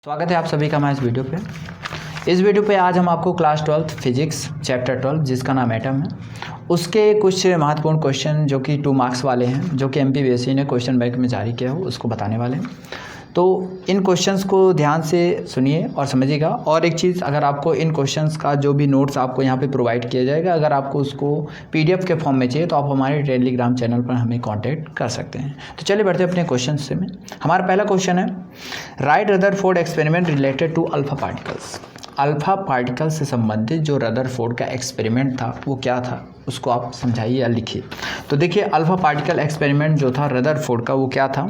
स्वागत है आप सभी का मैं इस वीडियो पे। इस वीडियो पे आज हम आपको क्लास 12 फिजिक्स चैप्टर 12 जिसका नाम एटम है उसके कुछ महत्वपूर्ण क्वेश्चन जो कि 2 मार्क्स वाले हैं जो कि MPBSE ने क्वेश्चन बैंक में जारी किया हो उसको बताने वाले हैं। तो इन क्वेश्चंस को ध्यान से सुनिए और समझिएगा। और एक चीज़, अगर आपको इन क्वेश्चंस का जो भी नोट्स आपको यहाँ पे प्रोवाइड किया जाएगा, अगर आपको उसको PDF के फॉर्म में चाहिए तो आप हमारे टेलीग्राम चैनल पर हमें कांटेक्ट कर सकते हैं। तो चलिए बढ़ते हैं अपने क्वेश्चन से में। हमारा पहला क्वेश्चन है, right Rutherford experiment related to alpha particles. Alpha particle से संबंधित जो रदरफोर्ड का एक्सपेरिमेंट था वो क्या था, उसको आप समझाइए या लिखिए। तो देखिए, अल्फा पार्टिकल एक्सपेरिमेंट जो था रदरफोर्ड का वो क्या था,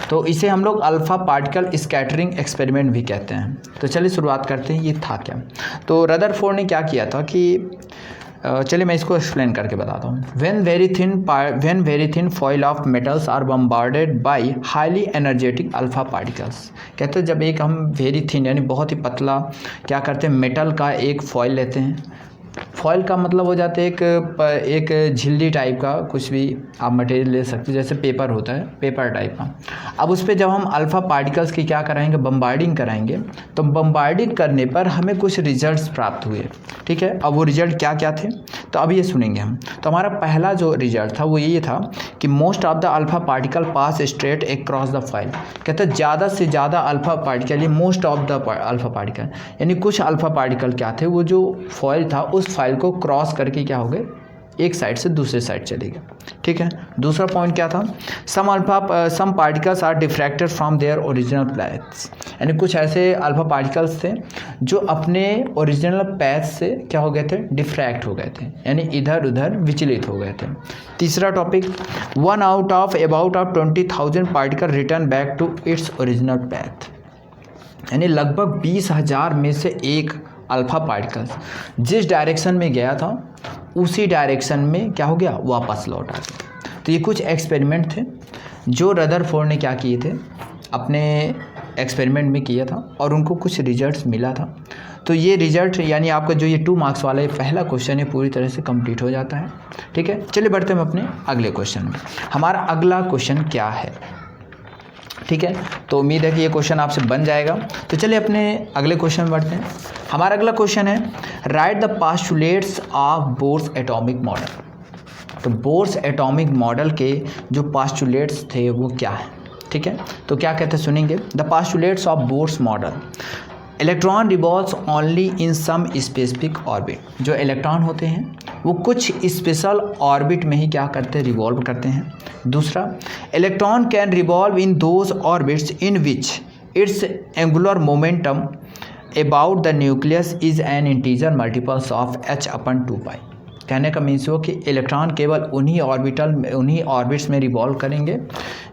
तो इसे हम लोग अल्फा पार्टिकल स्कैटरिंग एक्सपेरिमेंट भी कहते हैं। तो चलिए शुरुआत करते हैं, ये था क्या। तो रदरफोर्ड ने क्या किया था कि चलिए मैं इसको एक्सप्लेन करके बताता हूँ। When very thin foil of metals are bombarded by highly energetic alpha particles. कहते हैं जब एक हम वेरी थिन यानी बहुत ही पतला क्या करते हैं, मेटल का एक फॉइल लेते हैं। फॉइल का मतलब हो जाता है एक झिल्ली टाइप का, कुछ भी आप मटेरियल ले सकते हैं, जैसे पेपर होता है, पेपर टाइप का। अब उस पर जब हम अल्फ़ा पार्टिकल्स की क्या कराएंगे, बम्बार्डिंग कराएंगे, तो बम्बार्डिंग करने पर हमें कुछ रिजल्ट्स प्राप्त हुए। ठीक है, अब वो रिजल्ट क्या क्या थे तो अब ये सुनेंगे हम। तो हमारा पहला जो रिजल्ट था वो ये था कि most of the alpha particle pass straight across the foil. कहते हैं ज़्यादा से ज़्यादा अल्फ़ा पार्टिकल, ये most of the alpha particle यानी कुछ अल्फ़ा पार्टिकल क्या थे, वो जो फॉइल था उस फाइल को क्रॉस करके क्या हो गए, एक साइड से दूसरे साइड चले गए। ठीक है, दूसरा पॉइंट क्या था, some particles are diffracted from their original paths. यानी कुछ ऐसे अल्फा पार्टिकल्स थे जो अपने ओरिजिनल पैथ से क्या हो गए थे, डिफ्रैक्ट हो गए थे, यानी इधर उधर विचलित हो गए थे। तीसरा topic, 1 out of about 20,000 particle return back to its original path. यानी लगभग 20,000 में से एक अल्फ़ा पार्टिकल्स जिस डायरेक्शन में गया था उसी डायरेक्शन में क्या हो गया, वापस लौट आ गया। तो ये कुछ एक्सपेरिमेंट थे जो रदरफोर्ड ने क्या किए थे, अपने एक्सपेरिमेंट में किया था और उनको कुछ रिजल्ट्स मिला था। तो ये रिजल्ट यानी आपका जो ये 2 मार्क्स वाला ये पहला क्वेश्चन है पूरी तरह से कंप्लीट हो जाता है। ठीक है, चलिए बढ़ते हैं अपने अगले क्वेश्चन में। हमारा अगला क्वेश्चन क्या है, ठीक है, तो उम्मीद है कि ये क्वेश्चन आपसे बन जाएगा। तो चलिए अपने अगले क्वेश्चन में बढ़ते हैं। हमारा अगला क्वेश्चन है, right the postulates of Bohr's atomic model. तो बोर्स एटॉमिक मॉडल के जो पास्टुलेट्स थे वो क्या है। ठीक है, तो क्या कहते हैं सुनेंगे। The postulates of Bohr's model, electron revolves only in some specific orbit. जो इलेक्ट्रॉन होते हैं वो कुछ स्पेशल ऑर्बिट में ही क्या करते हैं, रिवॉल्व करते हैं। दूसरा, electron can revolve in those orbits in which it's angular momentum about the nucleus is an integer multiples of h/2π। कहने का मीन्स हो कि इलेक्ट्रॉन केवल उन्हीं ऑर्बिट्स में रिवॉल्व करेंगे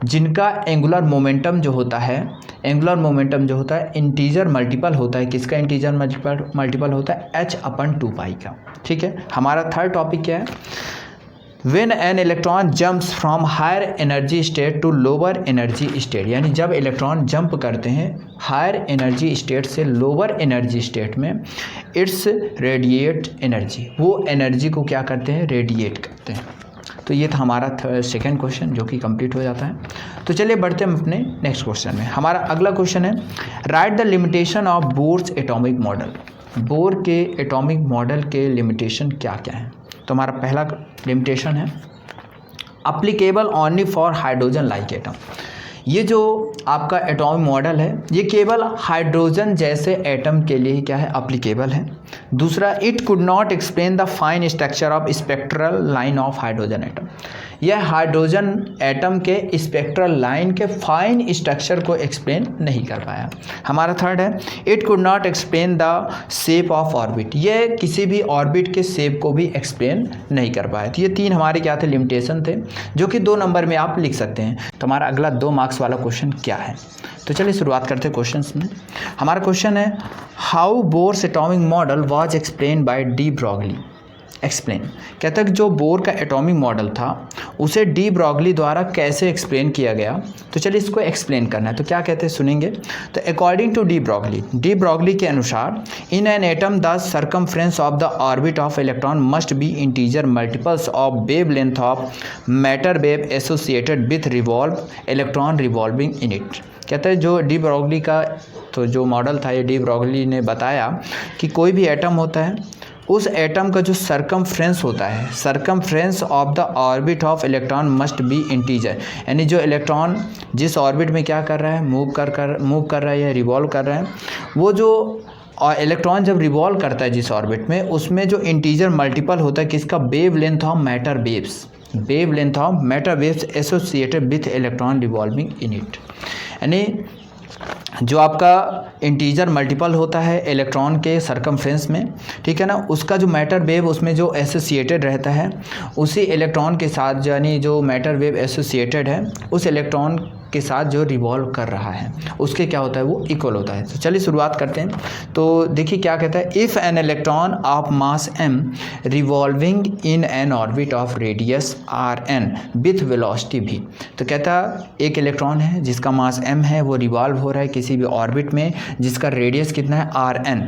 जिनका एंगुलर मोमेंटम जो होता है, इंटीजर मल्टीपल होता है। किसका इंटीजर मल्टीपल होता है, h/2π का। ठीक है, हमारा थर्ड टॉपिक क्या है, When an electron jumps from higher energy state to lower energy state। यानी जब इलेक्ट्रॉन जंप करते हैं हायर एनर्जी स्टेट से लोअर एनर्जी स्टेट में, इट्स रेडिएट एनर्जी, वो एनर्जी को क्या करते हैं, रेडिएट करते हैं। तो ये था हमारा सेकेंड क्वेश्चन जो कि कंप्लीट हो जाता है। तो चलिए बढ़ते हैं अपने नेक्स्ट क्वेश्चन में। हमारा अगला क्वेश्चन है, right the limitation of Bohr's atomic model. Bore के एटॉमिक मॉडल के लिमिटेशन क्या क्या है। तो हमारा पहला लिमिटेशन है, applicable only for hydrogen like atom. ये जो आपका एटॉमिक मॉडल है ये केवल हाइड्रोजन जैसे एटम के लिए ही क्या है, अप्लीकेबल है। दूसरा, it could not explain the fine structure of spectral line of hydrogen atom. यह हाइड्रोजन एटम के स्पेक्ट्रल लाइन के फाइन स्ट्रक्चर को एक्सप्लेन नहीं कर पाया। हमारा थर्ड है, it could not explain the shape of orbit. यह किसी भी ऑर्बिट के शेप को भी एक्सप्लेन नहीं कर पाया। तो ये 3 हमारे क्या थे, लिमिटेशन थे, जो कि 2 नंबर में आप लिख सकते हैं। तो हमारा अगला 2 मार्क्स वाला क्वेश्चन क्या है, तो चलिए शुरुआत करते हैं क्वेश्चंस में। हमारा क्वेश्चन है, how Bohr's atomic model was explain by de Broglie. Explain, कहता है कि जो बोर का एटॉमिक मॉडल था उसे डी ब्रॉगली द्वारा कैसे एक्सप्लेन किया गया। तो चलिए इसको एक्सप्लेन करना है। तो क्या कहते हैं सुनेंगे। तो अकॉर्डिंग टू डी ब्रॉगली के अनुसार, in an atom the circumference of the orbit of electron must be integer multiples of wave length of matter wave associated with revolve electron revolving in it. कहता है जो de Broglie का तो जो model था, ये डी ब्रॉगली ने बताया कि कोई भी एटम होता है, उस एटम का जो सरकमफ्रेंस होता है, circumference of the orbit of electron must be integer, यानी जो इलेक्ट्रॉन जिस ऑर्बिट में क्या कर रहा है, मूव कर रहा है या रिवॉल्व कर रहा है, वो जो और इलेक्ट्रॉन जब रिवॉल्व करता है जिस ऑर्बिट में, उसमें जो इंटीजर मल्टीपल होता है किसका, wave length of matter waves, wave length of matter waves associated with electron revolving in it, यानी जो आपका इंटीजर मल्टीपल होता है इलेक्ट्रॉन के सरकमफ्रेंस में, ठीक है ना, उसका जो मैटर वेव उसमें जो एसोसिएटेड रहता है उसी इलेक्ट्रॉन के साथ, यानी जो मैटर वेव एसोसिएटेड है उस इलेक्ट्रॉन के साथ जो रिवॉल्व कर रहा है उसके क्या होता है, वो इक्वल होता है। तो चलिए शुरुआत करते हैं। तो देखिए क्या कहता है, if an electron of mass m revolving in an orbit of radius rn with velocity v, तो कहता एक इलेक्ट्रॉन है जिसका मास m है, वो रिवॉल्व हो रहा है किसी भी ऑर्बिट में जिसका रेडियस कितना है rn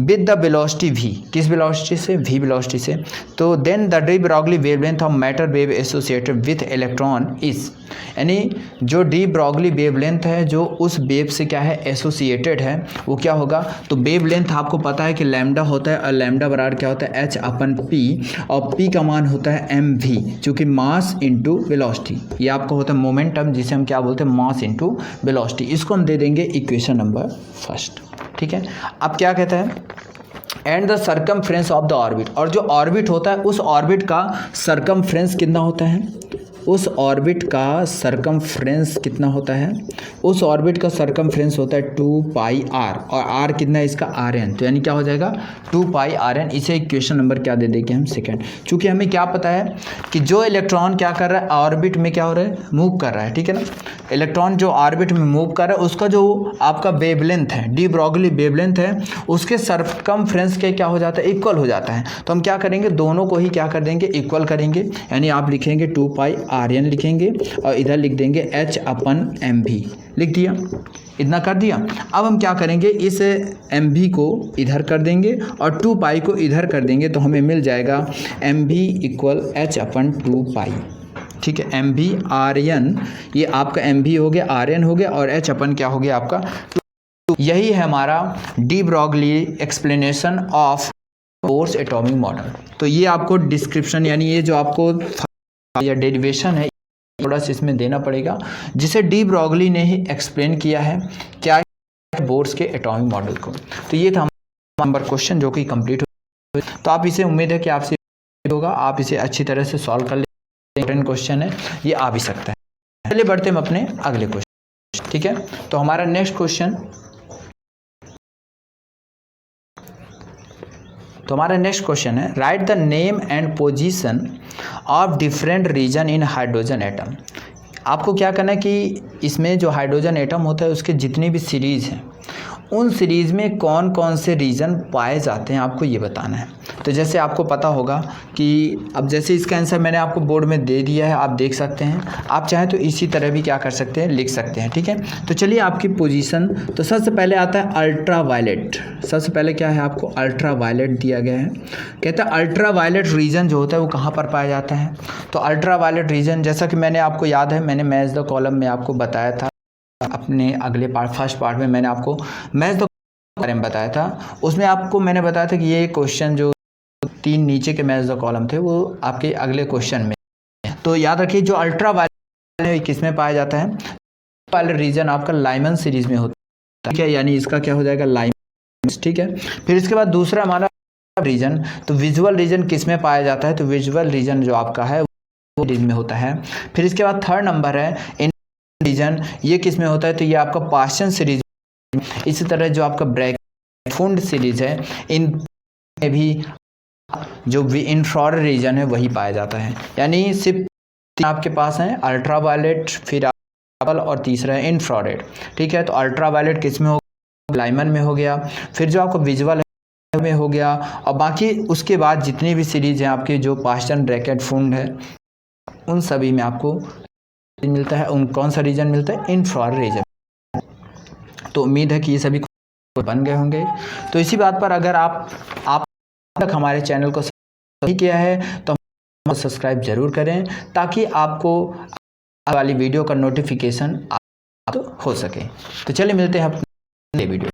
with the velocity v, किस वेलोसिटी से, v वेलोसिटी से, तो then the de Broglie wavelength of matter wave associated with electron is, यानी जो डी ब्रॉगली वेवलेंथ है जो उस वेव से क्या है, एसोसिएटेड है, वो क्या होगा, तो वेवलेंथ आपको पता है कि लैम्डा होता है और लैम्डा बराबर क्या होता है, h/p, और p का मान होता है mv, चूँकि मास इंटू वेलोसिटी, ये आपको होता है मोमेंटम, जिसे हम क्या बोलते हैं, मास इंटू वेलोसिटी। इसको हम दे देंगे इक्वेशन नंबर फर्स्ट, ठीक है। अब क्या कहता है, and the circumference of the orbit, और जो ऑर्बिट होता है उस ऑर्बिट का सरकमफ्रेंस कितना होता है, उस ऑर्बिट का सरकमफ्रेंस कितना होता है, उस ऑर्बिट का सरकमफ्रेंस होता है 2πr, और r कितना है इसका, rn, तो यानी क्या हो जाएगा 2πrn। इसे इक्वेशन नंबर क्या दे देंगे हम, सेकंड, क्योंकि हमें क्या पता है कि जो इलेक्ट्रॉन क्या कर रहा है, ऑर्बिट में क्या हो रहा है, मूव कर रहा है, ठीक है ना, इलेक्ट्रॉन जो ऑर्बिट में मूव कर रहा है उसका जो आपका वेवलेंथ है, डी ब्रॉगली वेवलेंथ है, उसके सरकमफ्रेंस के क्या हो जाता है, इक्वल हो जाता है। तो हम क्या करेंगे, दोनों को ही क्या कर देंगे, इक्वल करेंगे, यानी आप लिखेंगे 2πrn लिखेंगे और इधर लिख देंगे h/mv, लिख दिया, इतना कर दिया। अब हम क्या करेंगे, इस mv को इधर कर देंगे और 2π को इधर कर देंगे, तो हमें मिल जाएगा mv इक्वल h/2π, ठीक है। mv rn, ये आपका mv हो गया, rn हो गया, और h/ क्या हो गया आपका, यही है हमारा de Broglie explanation of Bohr's atomic model. तो ये आपको डिस्क्रिप्शन, यानी ये जो आपको या डेरिवेशन है थोड़ा सा इसमें देना पड़ेगा, जिसे डी ब्रॉगली ने ही एक्सप्लेन किया है क्या, बोर्स के एटॉमिक मॉडल को। तो ये था नंबर क्वेश्चन जो कि कंप्लीट हो, तो आप इसे, उम्मीद है कि आपसे होगा, आप इसे अच्छी तरह से सॉल्व कर लें, क्वेश्चन है ये आ भी सकता है। चलिए बढ़ते हैं हम अपने अगले क्वेश्चन, ठीक है। तो हमारा नेक्स्ट क्वेश्चन, तो हमारा नेक्स्ट क्वेश्चन है, right the name and position of different region in hydrogen atom. आपको क्या करना है कि इसमें जो हाइड्रोजन एटम होता है उसके जितनी भी सीरीज़ हैं उन सीरीज़ में कौन कौन से रीजन पाए जाते हैं, आपको ये बताना है। तो जैसे आपको पता होगा कि अब जैसे इसका आंसर मैंने आपको बोर्ड में दे दिया है, आप देख सकते हैं, आप चाहें तो इसी तरह भी क्या कर सकते हैं, लिख सकते हैं, ठीक है। तो चलिए आपकी पोजीशन, तो सबसे पहले आता है अल्ट्रा वायलेट, सबसे पहले क्या है आपको, अल्ट्रा वायलेट दिया गया है। कहता है अल्ट्रा वायलेट रीजन जो होता है वो कहाँ पर पाया जाता है, तो अल्ट्रा वायलेट रीजन, जैसा कि मैंने आपको याद है, मैंने मैच द कॉलम में आपको बताया था, अपने अगले पार्ट, फर्स्ट पार्ट में मैंने आपको मैच द बारे में बताया था। उसमें आपको मैंने बताया था कि ये क्वेश्चन जो 3 नीचे के मैच द कॉलम थे वो आपके अगले क्वेश्चन में, तो याद रखिए जो अल्ट्रा वायलेट किस में पाया जाता है, वायलेट रीजन आपका लाइमन सीरीज में होता है, ठीक है, यानी इसका क्या हो जाएगा, लाइमन, ठीक है। फिर इसके बाद दूसरा हमारा रीजन, तो विजुअल रीजन किस में पाया जाता है, तो विजुअल रीजन जो आपका है वो रीजन में होता है। फिर इसके बाद थर्ड नंबर है इन रीजन, ये किस में होता है, तो ये आपका पास्चन सीरीज। इसी तरह जो आपका ब्रैकेट फुंड सीरीज है, इन में भी जो इंफ्रारेड रीजन है वही पाया जाता है, यानी सिर्फ आपके पास हैं अल्ट्रा वायलेट, फिर और तीसरा है इंफ्रारेड, ठीक है। तो अल्ट्रा वायलेट किस में हो, लाइमन में हो गया, फिर जो आपको विजुअल में हो गया, और बाकी उसके बाद जितनी भी सीरीज हैं आपके जो पास्चन ब्रैकेट फुंड है उन सभी में आपको मिलता है, उन कौन सा रीजन मिलता है, इंफ्रारेड रीजन। तो उम्मीद है कि ये सभी बन गए होंगे। तो इसी बात पर अगर आप तक हमारे चैनल को सब्सक्राइब किया है तो सब्सक्राइब जरूर करें, ताकि आपको वाली वीडियो का नोटिफिकेशन तो हो सके। तो चलिए मिलते हैं अपने वीडियो।